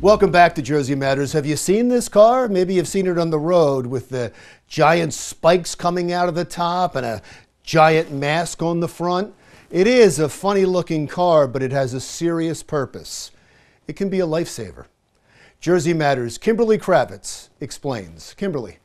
Welcome back to Jersey Matters. Have you seen this car? Maybe you've seen it on the road with the giant spikes coming out of the top and a giant mask on the front. It is a funny looking car, but it has a serious purpose. It can be a lifesaver. Jersey Matters' Kimberly Kravitz explains. Kimberly.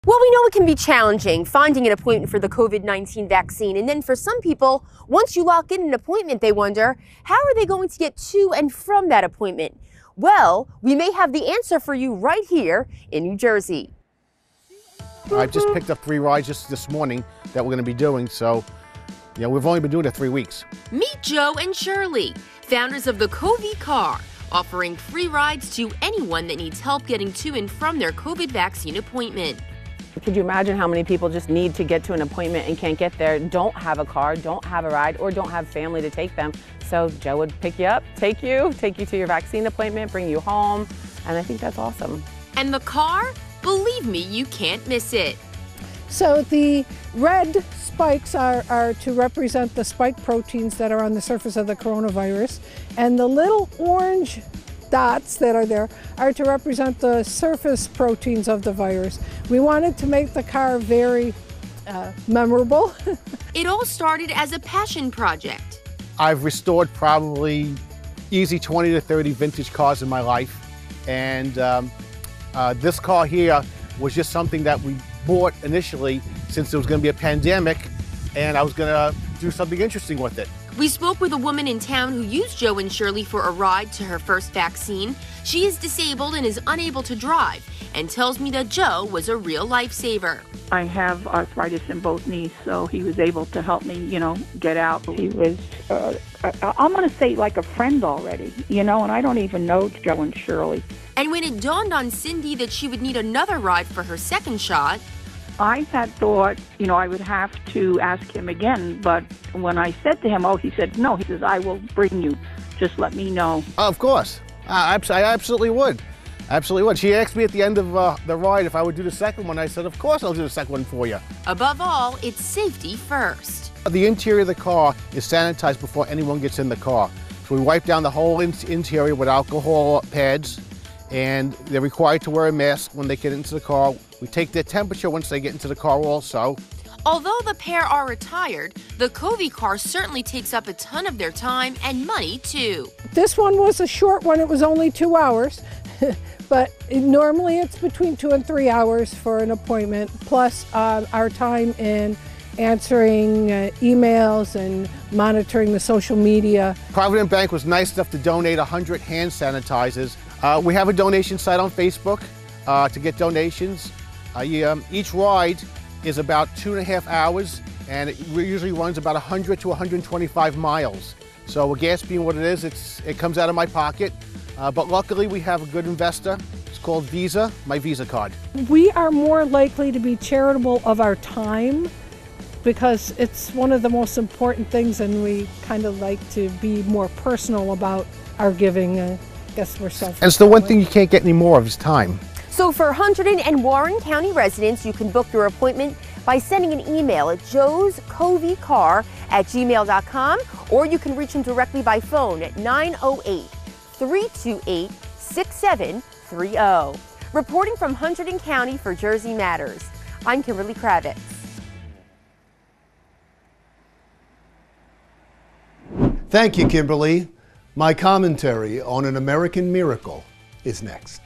Well, we know it can be challenging finding an appointment for the COVID-19 vaccine. And then for some people, once you lock in an appointment, they wonder, how are they going to get to and from that appointment? Well, we may have the answer for you right here in New Jersey. I just picked up 3 rides just this morning that we're going to be doing, so we've only been doing it 3 weeks. Meet Joe and Shirley, founders of the Covee Car, offering free rides to anyone that needs help getting to and from their COVID vaccine appointment. Could you imagine how many people just need to get to an appointment and can't get there, don't have a car, don't have a ride, or don't have family to take them? So Joe would pick you up, take you to your vaccine appointment, bring you home, and I think that's awesome. And the car? Believe me, you can't miss it. So the red spikes are to represent the spike proteins that are on the surface of the coronavirus, and the little orange dots that are there are to represent the surface proteins of the virus. We wanted to make the car very memorable. It all started as a passion project. I've restored probably easy 20 to 30 vintage cars in my life, and this car here was just something that we bought initially since there was going to be a pandemic, and I was going to do something interesting with it. We spoke with a woman in town who used Joe and Shirley for a ride to her first vaccine. She is disabled and is unable to drive, and tells me that Joe was a real lifesaver. I have arthritis in both knees, so he was able to help me, get out. He was, I'm going to say like a friend already, and I don't even know Joe and Shirley. And when it dawned on Cindy that she would need another ride for her second shot, I had thought, I would have to ask him again, but when I said to him, he said, no, he says, I will bring you, just let me know. Of course, I absolutely would. Absolutely would. She asked me at the end of the ride if I would do the second one. I said, of course I'll do the second one for you. Above all, it's safety first. The interior of the car is sanitized before anyone gets in the car. So we wipe down the whole interior with alcohol pads, and they're required to wear a mask when they get into the car. We take their temperature once they get into the car also. Although the pair are retired, the Covee Car certainly takes up a ton of their time and money too. This one was a short one, it was only 2 hours, but normally it's between 2 and 3 hours for an appointment, plus our time in answering emails and monitoring the social media. Provident Bank was nice enough to donate 100 hand sanitizers. We have a donation site on Facebook to get donations. Each ride is about 2.5 hours, and it usually runs about 100 to 125 miles. So with gas being what it is, it comes out of my pocket. But luckily we have a good investor. It's called Visa, my Visa card. We are more likely to be charitable of our time because it's one of the most important things, and we kind of like to be more personal about our giving. I guess we're selfish. And it's the one thing you can't get any more of is time. So for Hunterdon and Warren County residents, you can book your appointment by sending an email at joescoveecar@gmail.com, or you can reach him directly by phone at 908-328-6730. Reporting from Hunterdon County for Jersey Matters, I'm Kimberly Kravitz. Thank you, Kimberly. My commentary on an American miracle is next.